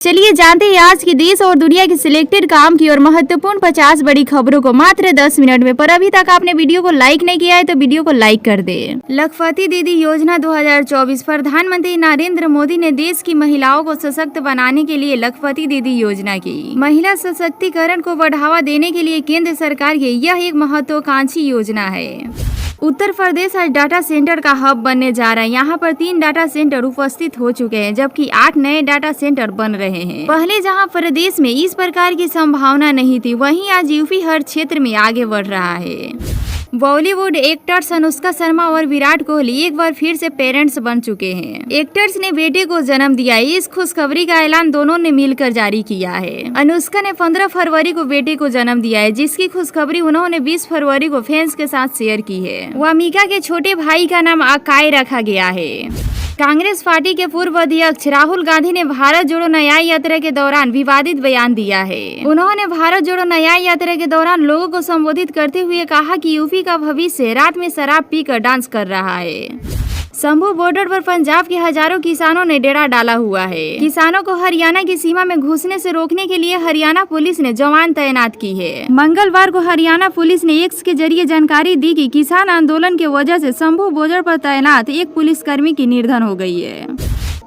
चलिए जानते हैं आज की देश और दुनिया की सिलेक्टेड काम की और महत्वपूर्ण 50 बड़ी खबरों को मात्र 10 मिनट में। पर अभी तक आपने वीडियो को लाइक नहीं किया है तो वीडियो को लाइक कर दे। लखपति दीदी योजना 2024। प्रधानमंत्री नरेंद्र मोदी ने देश की महिलाओं को सशक्त बनाने के लिए लखपति दीदी योजना की। महिला सशक्तिकरण को बढ़ावा देने के लिए केंद्र सरकार की यह एक महत्वाकांक्षी योजना है। उत्तर प्रदेश आज डाटा सेंटर का हब बनने जा रहा है। यहाँ पर 3 डाटा सेंटर उपस्थित हो चुके हैं, जबकि 8 नए डाटा सेंटर बन रहे हैं। पहले जहाँ प्रदेश में इस प्रकार की संभावना नहीं थी, वहीं आज यूपी हर क्षेत्र में आगे बढ़ रहा है। बॉलीवुड एक्टर्स अनुष्का शर्मा और विराट कोहली एक बार फिर से पेरेंट्स बन चुके हैं। एक्टर्स ने बेटे को जन्म दिया। इस खुशखबरी का ऐलान दोनों ने मिलकर जारी किया है। अनुष्का ने 15 फरवरी को बेटे को जन्म दिया है, जिसकी खुशखबरी उन्होंने 20 फरवरी को फैंस के साथ शेयर की है। वामिका के छोटे भाई का नाम आकाय रखा गया है। कांग्रेस पार्टी के पूर्व अध्यक्ष राहुल गांधी ने भारत जोड़ो न्याय यात्रा के दौरान विवादित बयान दिया है। उन्होंने भारत जोड़ो न्याय यात्रा के दौरान लोगों को संबोधित करते हुए कहा कि यूपी का भविष्य रात में शराब पीकर डांस कर रहा है। शंभू बॉर्डर पर पंजाब के हजारों किसानों ने डेरा डाला हुआ है। किसानों को हरियाणा की सीमा में घुसने से रोकने के लिए हरियाणा पुलिस ने जवान तैनात की है। मंगलवार को हरियाणा पुलिस ने एक्स के जरिए जानकारी दी कि किसान आंदोलन के वजह से शंभू बॉर्डर पर तैनात एक पुलिसकर्मी की निधन हो गई है।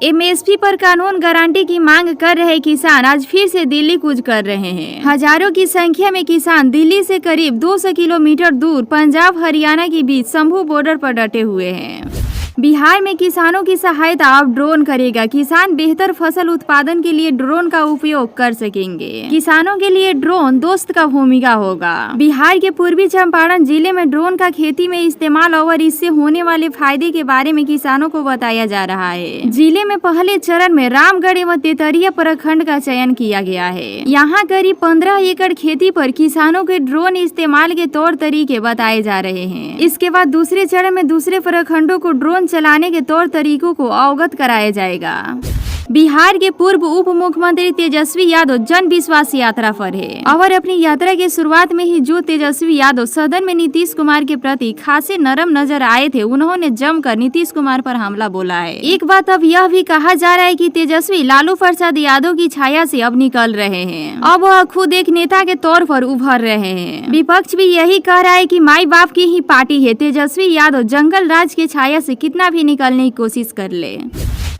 एमएसपी पर कानून गारंटी की मांग कर रहे किसान आज फिर से दिल्ली कूच कर रहे हैं। हजारों की संख्या में किसान दिल्ली से करीब 200 किलोमीटर दूर पंजाब हरियाणा के बीच शंभू बॉर्डर पर डटे हुए हैं। बिहार में किसानों की सहायता अब ड्रोन करेगा। किसान बेहतर फसल उत्पादन के लिए ड्रोन का उपयोग कर सकेंगे। किसानों के लिए ड्रोन दोस्त का भूमिका होगा। बिहार के पूर्वी चंपारण जिले में ड्रोन का खेती में इस्तेमाल और इससे होने वाले फायदे के बारे में किसानों को बताया जा रहा है। जिले में पहले चरण में रामगढ़ एवं तेतरिया प्रखंड का चयन किया गया है। यहाँ करीब 15 एकड़ खेती पर किसानों के ड्रोन इस्तेमाल के तौर तरीके बताए जा रहे हैं। इसके बाद दूसरे चरण में दूसरे प्रखंडों को ड्रोन चलाने के तौर तरीकों को अवगत कराया जाएगा। बिहार के पूर्व उप मुख्यमंत्री तेजस्वी यादव जन विश्वास यात्रा पर है और अपनी यात्रा की शुरुआत में ही जो तेजस्वी यादव सदन में नीतीश कुमार के प्रति खासे नरम नजर आए थे, उन्होंने जमकर नीतीश कुमार पर हमला बोला है। एक बात अब यह भी कहा जा रहा है कि तेजस्वी लालू प्रसाद यादव की छाया से अब निकल रहे हैं। अब वह खुद एक नेता के तौर पर उभर रहे हैं। विपक्ष भी यही कह रहा है कि माई बाप की ही पार्टी है। तेजस्वी यादव जंगल राज की छाया से कितना भी निकलने की कोशिश कर ले।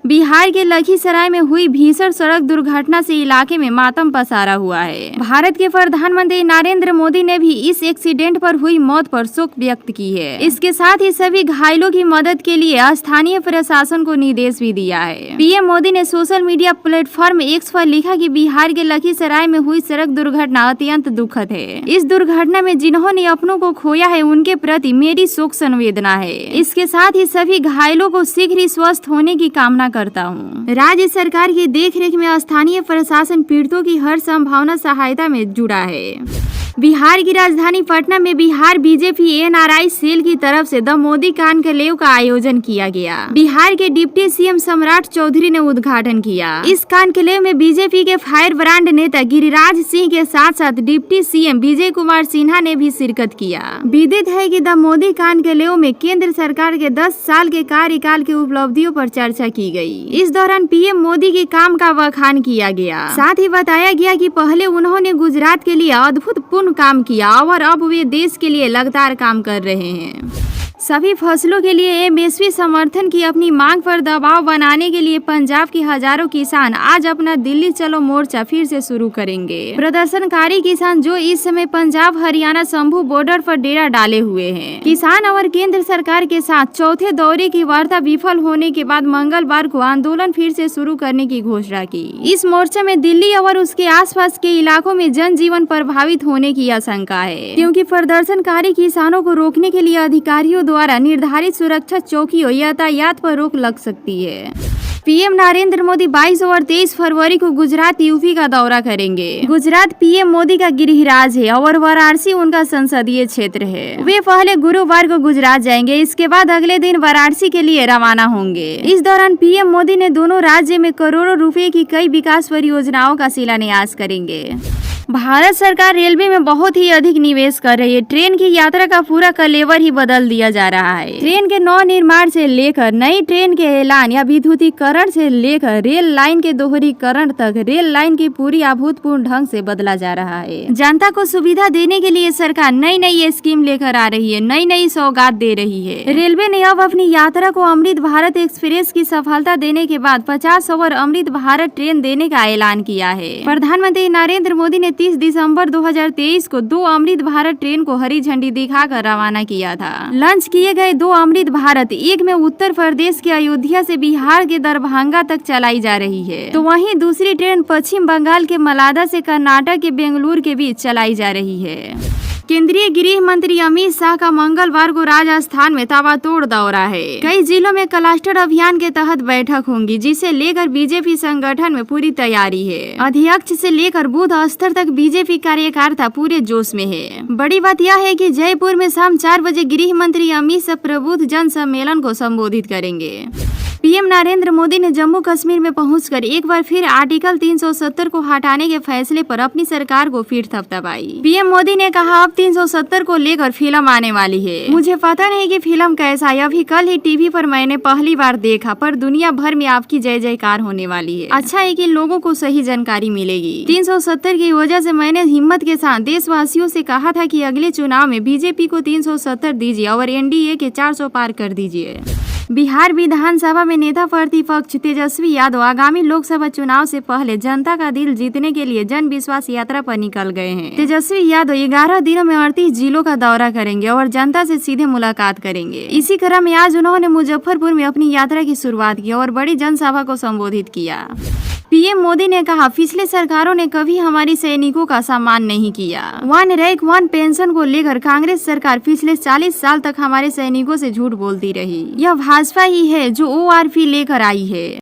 बिहार के लखीसराय में हुई भीषण सड़क दुर्घटना से इलाके में मातम पसारा हुआ है। भारत के प्रधानमंत्री नरेंद्र मोदी ने भी इस एक्सीडेंट पर हुई मौत पर शोक व्यक्त की है। इसके साथ ही सभी घायलों की मदद के लिए स्थानीय प्रशासन को निर्देश भी दिया है। पीएम मोदी ने सोशल मीडिया प्लेटफॉर्म एक्स पर लिखा कि बिहार के लखीसराय में हुई सड़क दुर्घटना अत्यंत दुखद है। इस दुर्घटना में जिन्होंने अपनों को खोया है, उनके प्रति मेरी शोक संवेदना है। इसके साथ ही सभी घायलों को शीघ्र ही स्वस्थ होने की कामना करता हूँ। राज्य सरकार की देखरेख में स्थानीय प्रशासन पीड़ितों की हर संभावना सहायता में जुड़ा है। बिहार की राजधानी पटना में बिहार बीजेपी एनआरआई सेल की तरफ से द मोदी कानक्लेव का आयोजन किया गया। बिहार के डिप्टी सीएम सम्राट चौधरी ने उद्घाटन किया। इस कानक्लेव में बीजेपी के फायर ब्रांड नेता गिरिराज सिंह के साथ साथ डिप्टी सीएम विजय कुमार सिन्हा ने भी शिरकत किया। विदित है कि द मोदी कानक्लेव में केंद्र सरकार के 10 साल के कार्यकाल की उपलब्धियों पर चर्चा की गई। इस दौरान पीएम मोदी के काम का बखान किया गया। साथ ही बताया गया कि पहले उन्होंने गुजरात के लिए अद्भुत काम किया और अब वे देश के लिए लगातार काम कर रहे हैं। सभी फसलों के लिए एमएसपी समर्थन की अपनी मांग पर दबाव बनाने के लिए पंजाब के हजारों किसान आज अपना दिल्ली चलो मोर्चा फिर से शुरू करेंगे। प्रदर्शनकारी किसान जो इस समय पंजाब हरियाणा शंभू बॉर्डर पर डेरा डाले हुए हैं। किसान और केंद्र सरकार के साथ चौथे दौरे की वार्ता विफल होने के बाद मंगलवार को आंदोलन फिर से शुरू करने की घोषणा की। इस मोर्चे में दिल्ली और उसके आसपास के इलाकों में जनजीवन प्रभावित होने की आशंका है, क्योंकि प्रदर्शनकारी किसानों को रोकने के लिए अधिकारियों द्वारा निर्धारित सुरक्षा चौकियों यातायात पर रोक लग सकती है। पीएम नरेंद्र मोदी 22 और 23 फरवरी को गुजरात यूपी का दौरा करेंगे। गुजरात पीएम मोदी का गृहराज है और वाराणसी उनका संसदीय क्षेत्र है। वे पहले गुरुवार को गुजरात जाएंगे, इसके बाद अगले दिन वाराणसी के लिए रवाना होंगे। इस दौरान पीएम मोदी ने दोनों राज्य में करोड़ों रुपए की कई विकास परियोजनाओं का शिलान्यास करेंगे। भारत सरकार रेलवे में बहुत ही अधिक निवेश कर रही है। ट्रेन की यात्रा का पूरा कलेवर ही बदल दिया जा रहा है। ट्रेन के नव निर्माण से लेकर नई ट्रेन के ऐलान या विद्युतीकरण से लेकर रेल लाइन के दोहरीकरण तक रेल लाइन की पूरी अभूतपूर्व ढंग से बदला जा रहा है। जनता को सुविधा देने के लिए सरकार नई नई स्कीम लेकर आ रही है, नई नई सौगात दे रही है। रेलवे ने अब अपनी यात्रा को अमृत भारत एक्सप्रेस की सफलता देने के बाद 50 ओवर अमृत भारत ट्रेन देने का ऐलान किया है। प्रधानमंत्री नरेंद्र मोदी ने 30 दिसंबर 2023 को 2 अमृत भारत ट्रेन को हरी झंडी दिखाकर रवाना किया था। लॉन्च किए गए 2 अमृत भारत, एक में उत्तर प्रदेश के अयोध्या से बिहार के दरभंगा तक चलाई जा रही है, तो वहीं दूसरी ट्रेन पश्चिम बंगाल के मलादा से कर्नाटक के बेंगलुरु के बीच चलाई जा रही है। केंद्रीय गृह मंत्री अमित शाह का मंगलवार को राजस्थान में ताबड़तोड़ दौरा है। कई जिलों में क्लस्टर अभियान के तहत बैठक होंगी, जिसे लेकर बीजेपी संगठन में पूरी तैयारी है। अध्यक्ष से लेकर बूथ स्तर तक बीजेपी कार्यकर्ता पूरे जोश में है। बड़ी बात यह है कि जयपुर में शाम 4 बजे गृह मंत्री अमित शाह प्रबुद्ध जन सम्मेलन को संबोधित करेंगे। पीएम नरेंद्र मोदी ने जम्मू कश्मीर में पहुंचकर एक बार फिर आर्टिकल 370 को हटाने के फैसले पर अपनी सरकार को फिर थपथपाई। पीएम मोदी ने कहा, अब 370 को लेकर फिल्म आने वाली है। मुझे पता नहीं कि फिल्म कैसा है, अभी कल ही टीवी पर मैंने पहली बार देखा, पर दुनिया भर में आपकी जय जयकार होने वाली है। अच्छा है कि लोगों को सही जानकारी मिलेगी। 370 की वजह से मैंने हिम्मत के साथ देशवासियों से कहा था कि अगले चुनाव में बीजेपी को 370 दीजिए और एनडीए के 400 पार कर दीजिए। बिहार विधानसभा में नेता प्रतिपक्ष तेजस्वी यादव आगामी लोकसभा चुनाव से पहले जनता का दिल जीतने के लिए जन विश्वास यात्रा पर निकल गए हैं। तेजस्वी यादव 11 दिनों में 38 जिलों का दौरा करेंगे और जनता से सीधे मुलाकात करेंगे। इसी क्रम में आज उन्होंने मुजफ्फरपुर में अपनी यात्रा की शुरुआत की और बड़ी जनसभा को संबोधित किया। पीएम मोदी ने कहा, पिछले सरकारों ने कभी हमारी सैनिकों का सम्मान नहीं किया। 1 रैंक 1 पेंशन को लेकर कांग्रेस सरकार पिछले 40 साल तक हमारे सैनिकों से झूठ बोलती रही। यह भाजपा ही है जो ORP लेकर आई है।